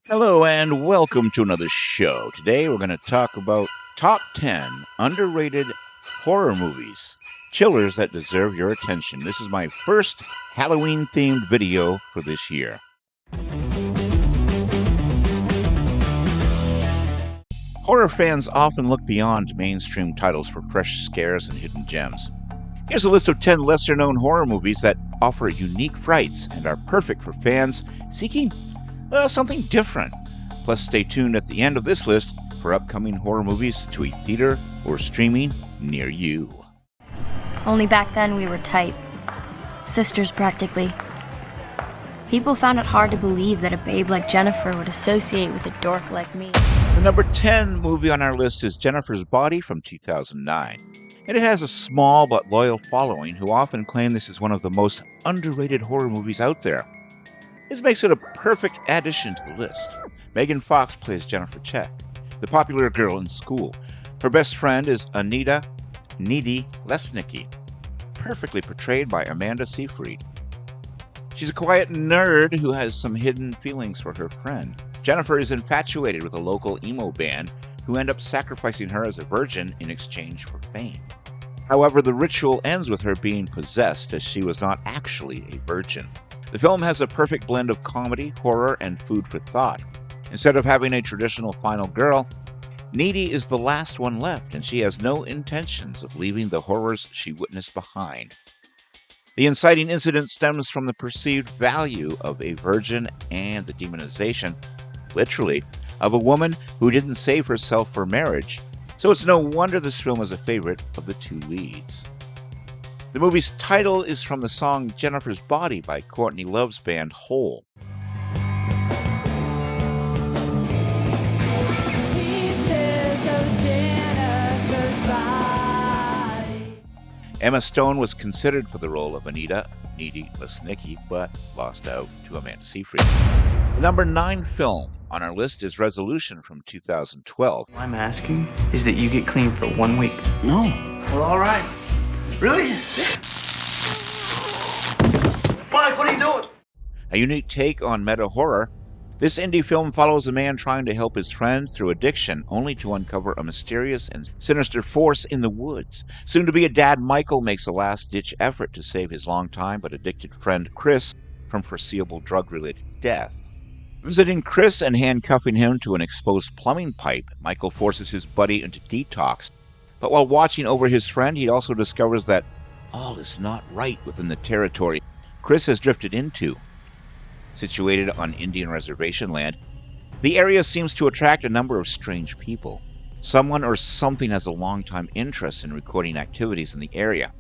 Hello and welcome to another show. Today we're going to talk about top 10 underrated horror movies, chillers that deserve your attention. This is my first Halloween themed video for this year. Horror fans often look beyond mainstream titles for fresh scares and hidden gems. Here's a list of 10 lesser known horror movies that offer unique frights and are perfect for fans seeking something different. Plus, stay tuned at the end of this list for upcoming horror movies to a theater or streaming near you. Only back then we were tight. Sisters, practically. People found it hard to believe that a babe like Jennifer would associate with a dork like me. The number 10 movie on our list is Jennifer's Body from 2009. And it has a small but loyal following who often claim this is one of the most underrated horror movies out there. This makes it a perfect addition to the list. Megan Fox plays Jennifer Check, the popular girl in school. Her best friend is Anita Needy Lesnicki, perfectly portrayed by Amanda Seyfried. She's a quiet nerd who has some hidden feelings for her friend. Jennifer is infatuated with a local emo band who end up sacrificing her as a virgin in exchange for fame. However, the ritual ends with her being possessed as she was not actually a virgin. The film has a perfect blend of comedy, horror, and food for thought. Instead of having a traditional final girl, Needy is the last one left, and she has no intentions of leaving the horrors she witnessed behind. The inciting incident stems from the perceived value of a virgin and the demonization, literally, of a woman who didn't save herself for marriage, so it's no wonder this film is a favorite of the two leads. The movie's title is from the song Jennifer's Body by Courtney Love's band Hole. Emma Stone was considered for the role of Anita Needy Lesnicki, but lost out to Amanda Seyfried. The number 9 film on our list is Resolution from 2012. All I'm asking is that you get clean for 1 week. No. Well, all right. Really? Mike, what are you doing? A unique take on meta horror, this indie film follows a man trying to help his friend through addiction, only to uncover a mysterious and sinister force in the woods. Soon-to-be a dad, Michael makes a last-ditch effort to save his longtime but addicted friend Chris from foreseeable drug-related death. Visiting Chris and handcuffing him to an exposed plumbing pipe, Michael forces his buddy into detox. But while watching over his friend, he also discovers that all is not right within the territory Chris has drifted into. Situated on Indian reservation land, the area seems to attract a number of strange people. Someone or something has a long-time interest in recording activities in the area,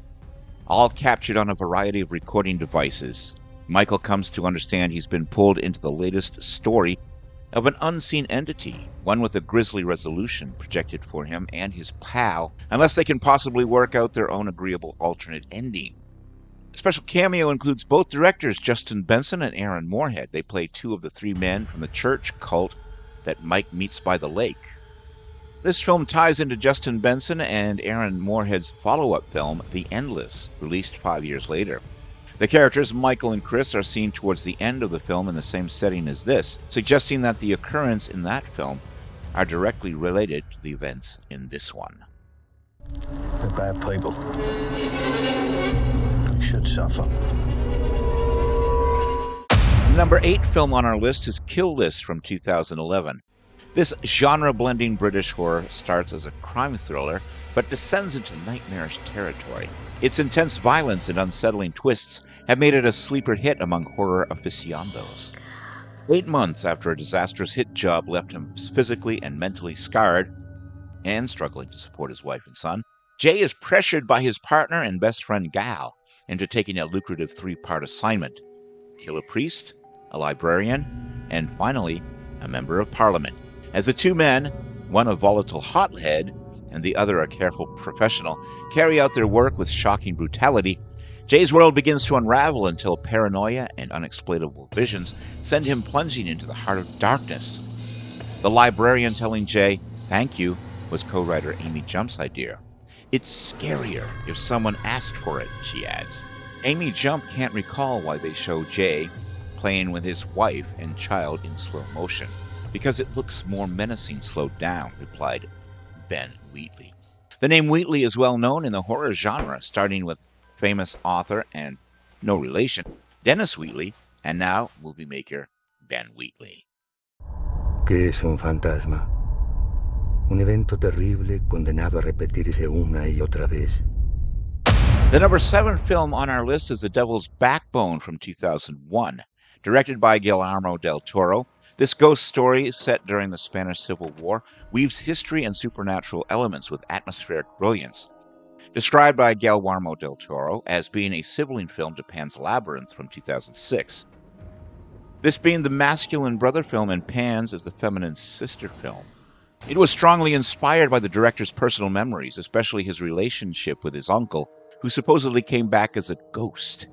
all captured on a variety of recording devices. Michael comes to understand he's been pulled into the latest story of an unseen entity, one with a grisly resolution projected for him and his pal, unless they can possibly work out their own agreeable alternate ending. A special cameo includes both directors Justin Benson and Aaron Moorhead. They play two of the three men from the church cult that Mike meets by the lake. This film ties into Justin Benson and Aaron Moorhead's follow-up film, The Endless, released 5 years later. The characters, Michael and Chris, are seen towards the end of the film in the same setting as this, suggesting that the occurrence in that film are directly related to the events in this one. They're bad people. They should suffer. Number 8 film on our list is Kill List from 2011. This genre-blending British horror starts as a crime thriller, but descends into nightmarish territory. Its intense violence and unsettling twists have made it a sleeper hit among horror aficionados. 8 months after a disastrous hit job left him physically and mentally scarred, and struggling to support his wife and son, Jay is pressured by his partner and best friend Gal into taking a lucrative 3-part assignment: kill a priest, a librarian, and finally, a member of parliament. As the two men, one a volatile hothead and the other a careful professional, carry out their work with shocking brutality, Jay's world begins to unravel until paranoia and unexplainable visions send him plunging into the heart of darkness. The librarian telling Jay, "Thank you," was co-writer Amy Jump's idea. "It's scarier if someone asked for it," she adds. Amy Jump can't recall why they show Jay playing with his wife and child in slow motion. Because it looks more menacing slowed down, replied Ben Wheatley. The name Wheatley is well known in the horror genre, starting with famous author and no relation, Dennis Wheatley, and now movie maker Ben Wheatley. ¿Qué es un fantasma? Un evento terrible condenado a repetirse una y otra vez. The number 7 film on our list is The Devil's Backbone from 2001. Directed by Guillermo del Toro, this ghost story, set during the Spanish Civil War, weaves history and supernatural elements with atmospheric brilliance. Described by Guillermo del Toro as being a sibling film to Pan's Labyrinth from 2006. This being the masculine brother film and Pan's is the feminine sister film. It was strongly inspired by the director's personal memories, especially his relationship with his uncle, who supposedly came back as a ghost.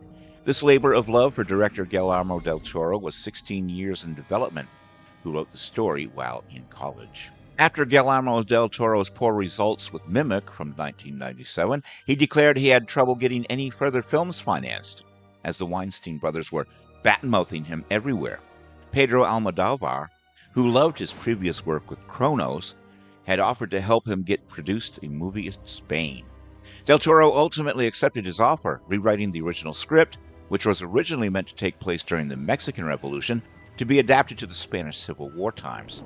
This labor of love for director Guillermo del Toro was 16 years in development, who wrote the story while in college. After Guillermo del Toro's poor results with Mimic from 1997, he declared he had trouble getting any further films financed, as the Weinstein brothers were badmouthing him everywhere. Pedro Almodovar, who loved his previous work with Cronos, had offered to help him get produced a movie in Spain. Del Toro ultimately accepted his offer, rewriting the original script, which was originally meant to take place during the Mexican Revolution, to be adapted to the Spanish Civil War times.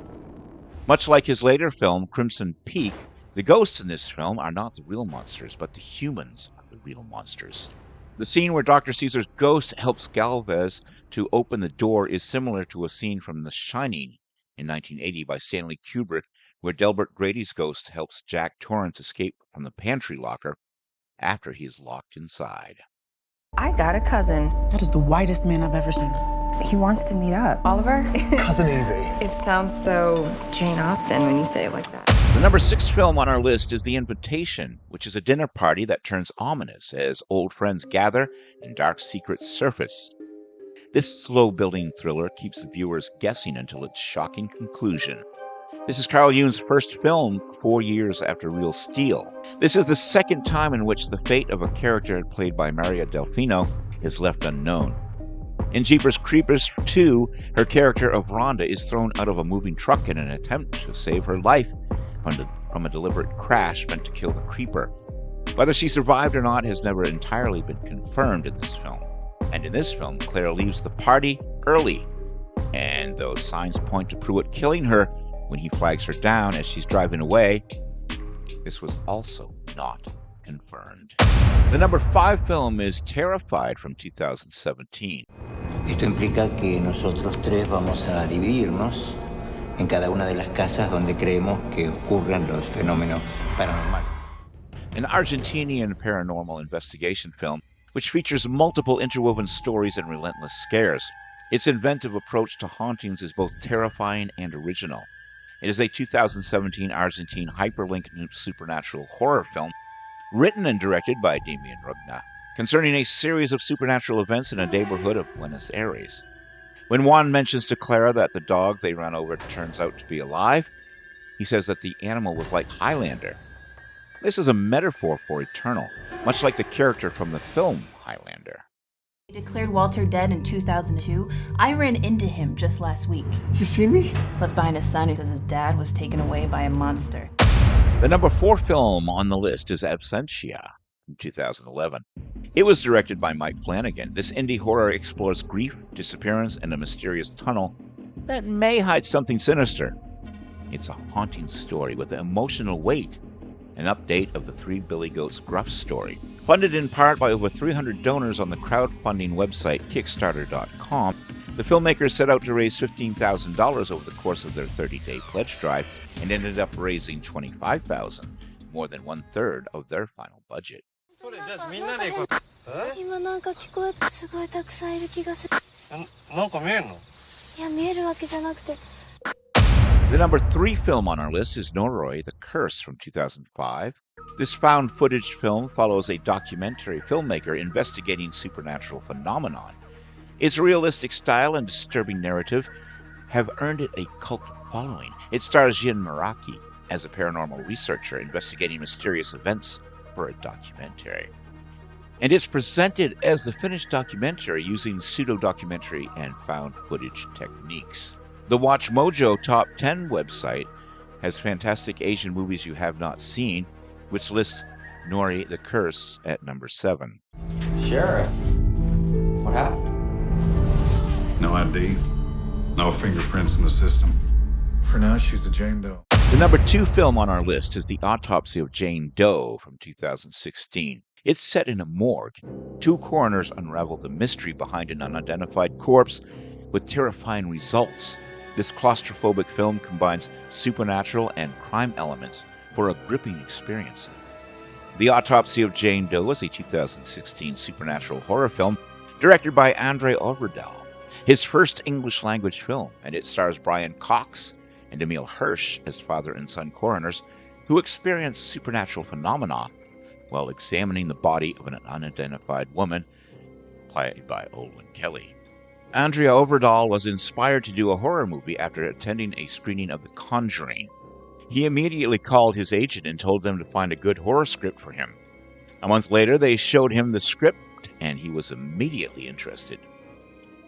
Much like his later film, Crimson Peak, the ghosts in this film are not the real monsters, but the humans are the real monsters. The scene where Dr. Caesar's ghost helps Galvez to open the door is similar to a scene from The Shining in 1980 by Stanley Kubrick, where Delbert Grady's ghost helps Jack Torrance escape from the pantry locker after he is locked inside. I got a cousin. That is the whitest man I've ever seen. He wants to meet up. Oliver? Cousin Evie. It sounds so Jane Austen when you say it like that. The number 6 film on our list is The Invitation, which is a dinner party that turns ominous as old friends gather and dark secrets surface. This slow-building thriller keeps the viewers guessing until its shocking conclusion. This is Carl June's first film 4 years after Real Steel. This is the second time in which the fate of a character played by Maria Delfino is left unknown. In Jeepers Creepers 2, her character of Rhonda is thrown out of a moving truck in an attempt to save her life from a deliberate crash meant to kill the creeper. Whether she survived or not has never entirely been confirmed in this film. And in this film, Claire leaves the party early, and those signs point to Pruitt killing her when he flags her down as she's driving away. This was also not confirmed. The number 5 film is Terrified from 2017. Esto implica que nosotros tres vamos a dividirnos en cada una de las casas donde creemos que ocurran los fenómenos paranormales. An Argentinian paranormal investigation film which features multiple interwoven stories and relentless scares. Its inventive approach to hauntings is both terrifying and original. It is a 2017 Argentine hyperlinked supernatural horror film written and directed by Damian Rugna, concerning a series of supernatural events in a neighborhood of Buenos Aires. When Juan mentions to Clara that the dog they ran over turns out to be alive, he says that the animal was like Highlander. This is a metaphor for Eternal, much like the character from the film Highlander. They declared Walter dead in 2002. I ran into him just last week. You see me? Left behind a son who says his dad was taken away by a monster. The number 4 film on the list is Absentia from 2011. It was directed by Mike Flanagan. This indie horror explores grief, disappearance, and a mysterious tunnel that may hide something sinister. It's a haunting story with an emotional weight, an update of the Three Billy Goats Gruff story. Funded in part by over 300 donors on the crowdfunding website Kickstarter.com, the filmmakers set out to raise $15,000 over the course of their 30-day pledge drive and ended up raising $25,000, more than 1/3 of their final budget. The number 3 film on our list is Noroi, The Curse from 2005. This found footage film follows a documentary filmmaker investigating supernatural phenomenon. Its realistic style and disturbing narrative have earned it a cult following. It stars Jin Meraki as a paranormal researcher investigating mysterious events for a documentary. And it's presented as the finished documentary using pseudo-documentary and found footage techniques. The Watch Mojo Top 10 website has fantastic Asian movies you have not seen, which lists Nori the Curse at number 7. Sheriff, what happened? No ID, no fingerprints in the system. For now, she's a Jane Doe. The number 2 film on our list is The Autopsy of Jane Doe from 2016. It's set in a morgue. 2 coroners unravel the mystery behind an unidentified corpse with terrifying results. This claustrophobic film combines supernatural and crime elements for a gripping experience. The Autopsy of Jane Doe is a 2016 supernatural horror film directed by Andre Øvredal, his first English-language film, and it stars Brian Cox and Emil Hirsch as father and son coroners who experience supernatural phenomena while examining the body of an unidentified woman, played by Olwen Kelly. Andrea Øvredal was inspired to do a horror movie after attending a screening of The Conjuring. He immediately called his agent and told them to find a good horror script for him. A month later, they showed him the script, and he was immediately interested.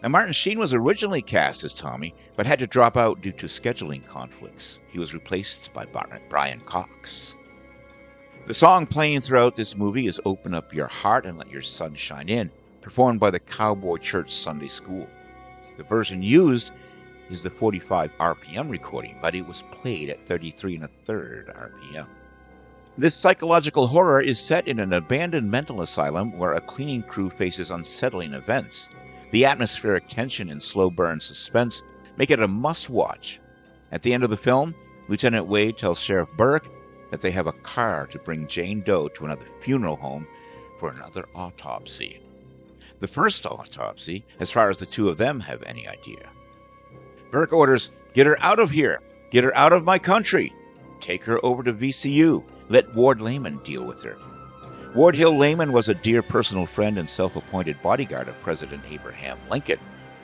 Now, Martin Sheen was originally cast as Tommy, but had to drop out due to scheduling conflicts. He was replaced by Brian Cox. The song playing throughout this movie is Open Up Your Heart and Let Your Sun Shine In, performed by the Cowboy Church Sunday School. The version used is the 45 RPM recording, but it was played at 33 1/3 RPM. This psychological horror is set in an abandoned mental asylum where a cleaning crew faces unsettling events. The atmospheric tension and slow burn suspense make it a must-watch. At the end of the film, Lieutenant Wade tells Sheriff Burke that they have a car to bring Jane Doe to another funeral home for another autopsy. The first autopsy, as far as the two of them have any idea. Burke orders, "Get her out of here! Get her out of my country! Take her over to VCU. Let Ward Layman deal with her." Ward Hill Layman was a dear personal friend and self-appointed bodyguard of President Abraham Lincoln.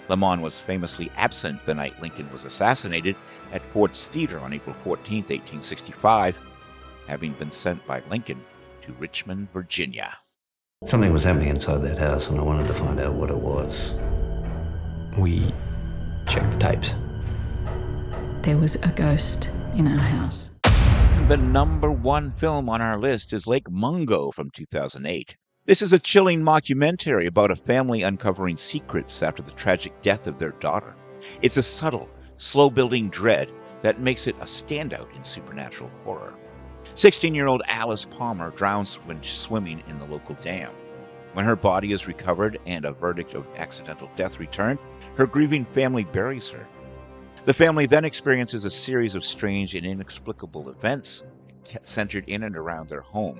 Lamont was famously absent the night Lincoln was assassinated at Ford's Theater on April 14, 1865, having been sent by Lincoln to Richmond, Virginia. Something was happening inside that house, and I wanted to find out what it was. We checked the tapes. There was a ghost in our house. The number 1 film on our list is Lake Mungo from 2008. This is a chilling mockumentary about a family uncovering secrets after the tragic death of their daughter. It's a subtle, slow-building dread that makes it a standout in supernatural horror. 16-year-old Alice Palmer drowns when swimming in the local dam. When her body is recovered and a verdict of accidental death returned, her grieving family buries her. The family then experiences a series of strange and inexplicable events centered in and around their home.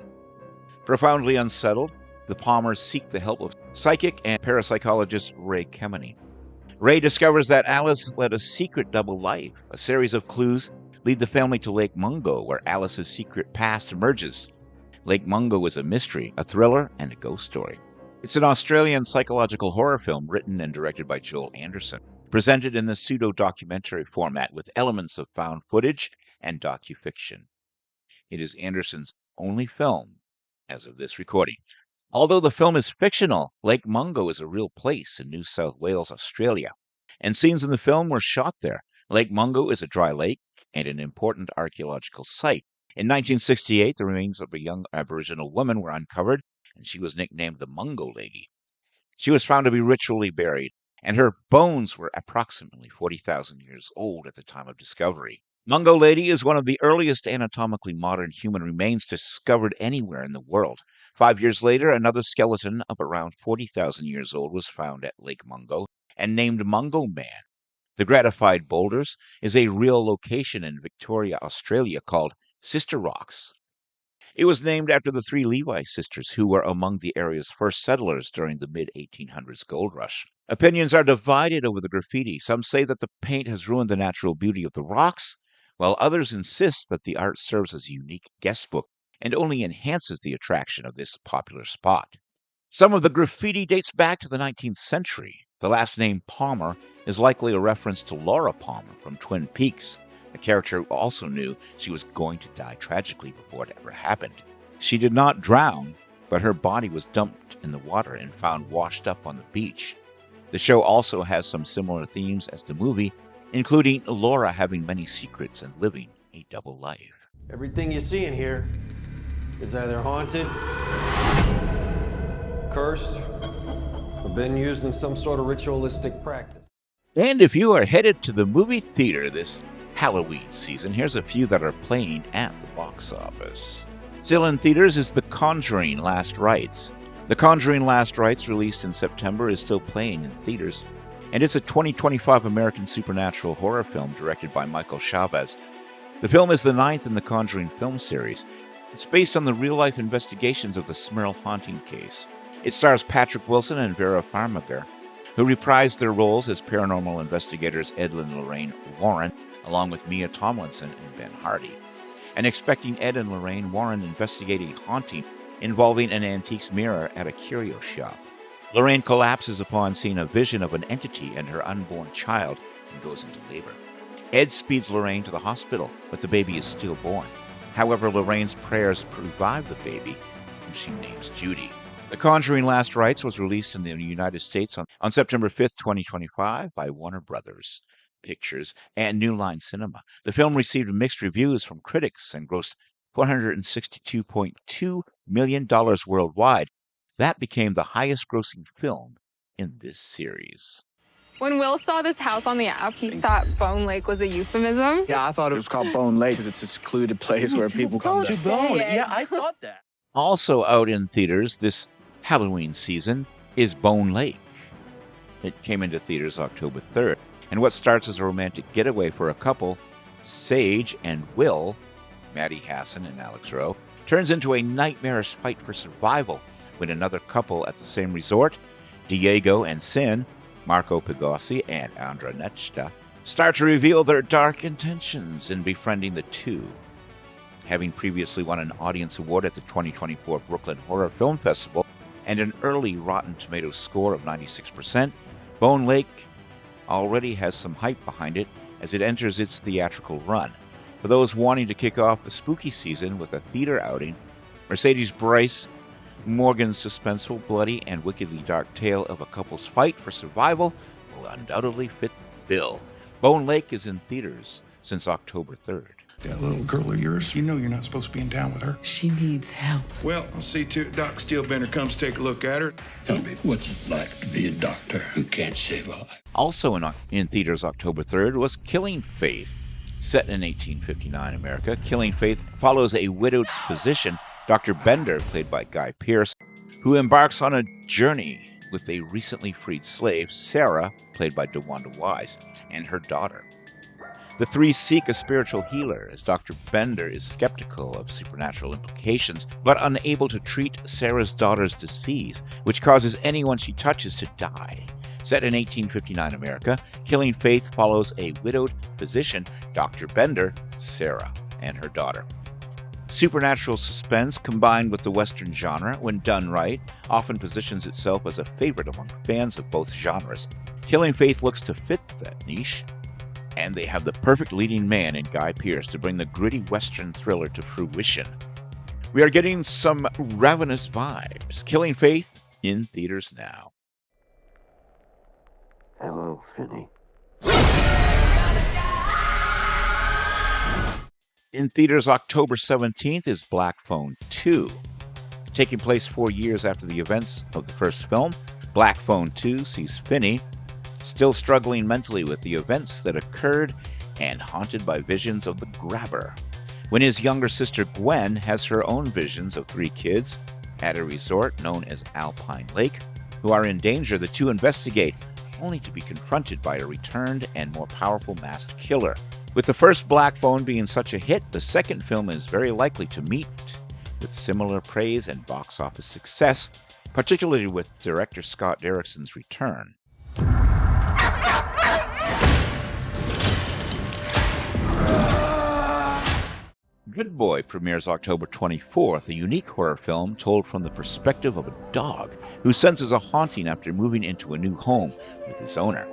Profoundly unsettled, the Palmers seek the help of psychic and parapsychologist Ray Kemeny. Ray discovers that Alice led a secret double life. A series of clues lead the family to Lake Mungo, where Alice's secret past emerges. Lake Mungo is a mystery, a thriller, and a ghost story. It's an Australian psychological horror film written and directed by Joel Anderson, presented in the pseudo-documentary format with elements of found footage and docufiction. It is Anderson's only film as of this recording. Although the film is fictional, Lake Mungo is a real place in New South Wales, Australia, and scenes in the film were shot there. Lake Mungo is a dry lake and an important archaeological site. In 1968, the remains of a young Aboriginal woman were uncovered, and she was nicknamed the Mungo Lady. She was found to be ritually buried, and her bones were approximately 40,000 years old at the time of discovery. Mungo Lady is one of the earliest anatomically modern human remains discovered anywhere in the world. 5 years later, another skeleton of around 40,000 years old was found at Lake Mungo and named Mungo Man. The Gratified Boulders is a real location in Victoria, Australia called Sister Rocks. It was named after the 3 Levi sisters who were among the area's first settlers during the mid-1800s gold rush. Opinions are divided over the graffiti. Some say that the paint has ruined the natural beauty of the rocks, while others insist that the art serves as a unique guestbook and only enhances the attraction of this popular spot. Some of the graffiti dates back to the 19th century. The last name Palmer is likely a reference to Laura Palmer from Twin Peaks, a character who also knew she was going to die tragically before it ever happened. She did not drown, but her body was dumped in the water and found washed up on the beach. The show also has some similar themes as the movie including Laura having many secrets and living a double life. Everything you see in here is either haunted, cursed, or been used in some sort of ritualistic practice. And if you are headed to the movie theater this Halloween season, here's a few that are playing at the box office. Still in theaters is The Conjuring: Last Rites. The Conjuring: Last Rites, released in September, is still playing in theaters, and it's a 2025 American supernatural horror film directed by Michael Chavez. The film is the 9th in the Conjuring film series. It's based on the real-life investigations of the Smyrl haunting case. It stars Patrick Wilson and Vera Farmiga, who reprised their roles as paranormal investigators Ed and Lorraine Warren, along with Mia Tomlinson and Ben Hardy. And expecting Ed and Lorraine Warren investigate a haunting involving an antiques mirror at a curio shop. Lorraine collapses upon seeing a vision of an entity and her unborn child and goes into labor. Ed speeds Lorraine to the hospital, but the baby is stillborn. However, Lorraine's prayers revive the baby, and she names Judy. The Conjuring: Last Rites was released in the United States on September 5th, 2025 by Warner Brothers Pictures and New Line Cinema. The film received mixed reviews from critics and grossed $462.2 million worldwide. That became the highest-grossing film in this series. When Will saw this house on the app, he thought Bone Lake was a euphemism. Yeah, I thought it was called Bone Lake because it's a secluded place where people come to bone. Yeah, I thought that. Also out in theaters this Halloween season is Bone Lake. It came into theaters October 3rd. And what starts as a romantic getaway for a couple, Sage and Will, Maddie Hassan and Alex Rowe, turns into a nightmarish fight for survival when another couple at the same resort, Diego and Sin, Marco Pigossi and Andra Nechta, start to reveal their dark intentions in befriending the two. Having previously won an audience award at the 2024 Brooklyn Horror Film Festival and an early Rotten Tomatoes score of 96%, Bone Lake already has some hype behind it as it enters its theatrical run. For those wanting to kick off the spooky season with a theater outing, Mercedes Bryce Morgan's suspenseful, bloody, and wickedly dark tale of a couple's fight for survival will undoubtedly fit the bill. Bone Lake is in theaters since October 3rd. That little girl of yours, you know you're not supposed to be in town with her. She needs help. Well, I'll see to it Doc Steelbender comes take a look at her. Tell me, what's it like to be a doctor who can't save a life? Also in theaters October 3rd was Killing Faith. Set in 1859 America, Killing Faith follows a widowed physician, Dr. Bender, played by Guy Pearce, who embarks on a journey with a recently freed slave, Sarah, played by DeWanda Wise, and her daughter. The three seek a spiritual healer as Dr. Bender is skeptical of supernatural implications, but unable to treat Sarah's daughter's disease, which causes anyone she touches to die. Set in 1859 America, Killing Faith follows a widowed physician, Dr. Bender, Sarah, and her daughter. Supernatural suspense combined with the Western genre, when done right, often positions itself as a favorite among fans of both genres. Killing Faith looks to fit that niche, and they have the perfect leading man in Guy Pearce to bring the gritty Western thriller to fruition. We are getting some ravenous vibes. Killing Faith in theaters now. Hello, Finney. In theaters October 17th is Black Phone 2. Taking place 4 years after the events of the first film, Black Phone 2 sees Finney still struggling mentally with the events that occurred and haunted by visions of the Grabber. When his younger sister Gwen has her own visions of 3 kids at a resort known as Alpine Lake who are in danger, the two investigate, only to be confronted by a returned and more powerful masked killer. With the first Black Phone being such a hit, the second film is very likely to meet with similar praise and box office success, particularly with director Scott Derrickson's return. Good Boy premieres October 24th, a unique horror film told from the perspective of a dog who senses a haunting after moving into a new home with his owner.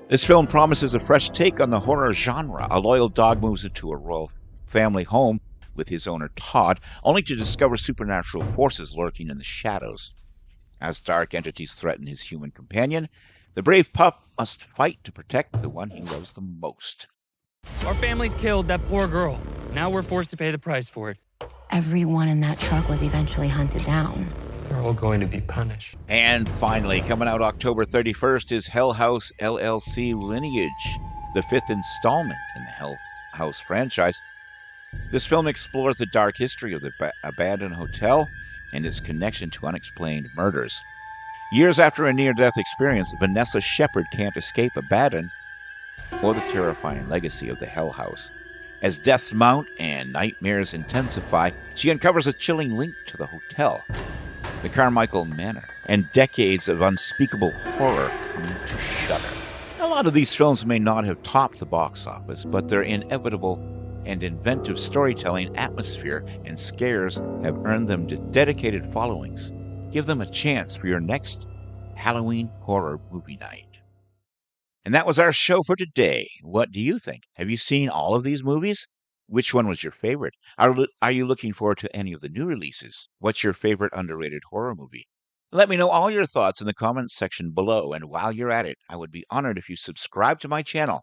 This film promises a fresh take on the horror genre. A loyal dog moves into a royal family home with his owner Todd, only to discover supernatural forces lurking in the shadows. As dark entities threaten his human companion, the brave pup must fight to protect the one he loves the most. Our family's killed that poor girl. Now we're forced to pay the price for it. Everyone in that truck was eventually hunted down. They're all going to be punished. And finally, coming out October 31st is Hell House LLC Lineage, the 5th installment in the Hell House franchise. This film explores the dark history of the abandoned hotel and its connection to unexplained murders. Years after a near-death experience, Vanessa Shepard can't escape Abaddon or the terrifying legacy of the Hell House. As deaths mount and nightmares intensify, she uncovers a chilling link to the hotel, the Carmichael Manor, and decades of unspeakable horror come to shudder. A lot of these films may not have topped the box office, but their inevitable and inventive storytelling, atmosphere, and scares have earned them dedicated followings. Give them a chance for your next Halloween horror movie night. And that was our show for today. What do you think? Have you seen all of these movies? Which one was your favorite? Are you looking forward to any of the new releases? What's your favorite underrated horror movie? Let me know all your thoughts in the comments section below. And while you're at it, I would be honored if you subscribe to my channel.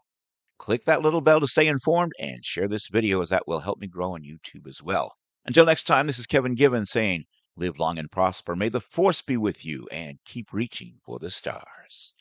Click that little bell to stay informed and share this video, as that will help me grow on YouTube as well. Until next time, this is Kevin Gibbons saying, live long and prosper. May the force be with you and keep reaching for the stars.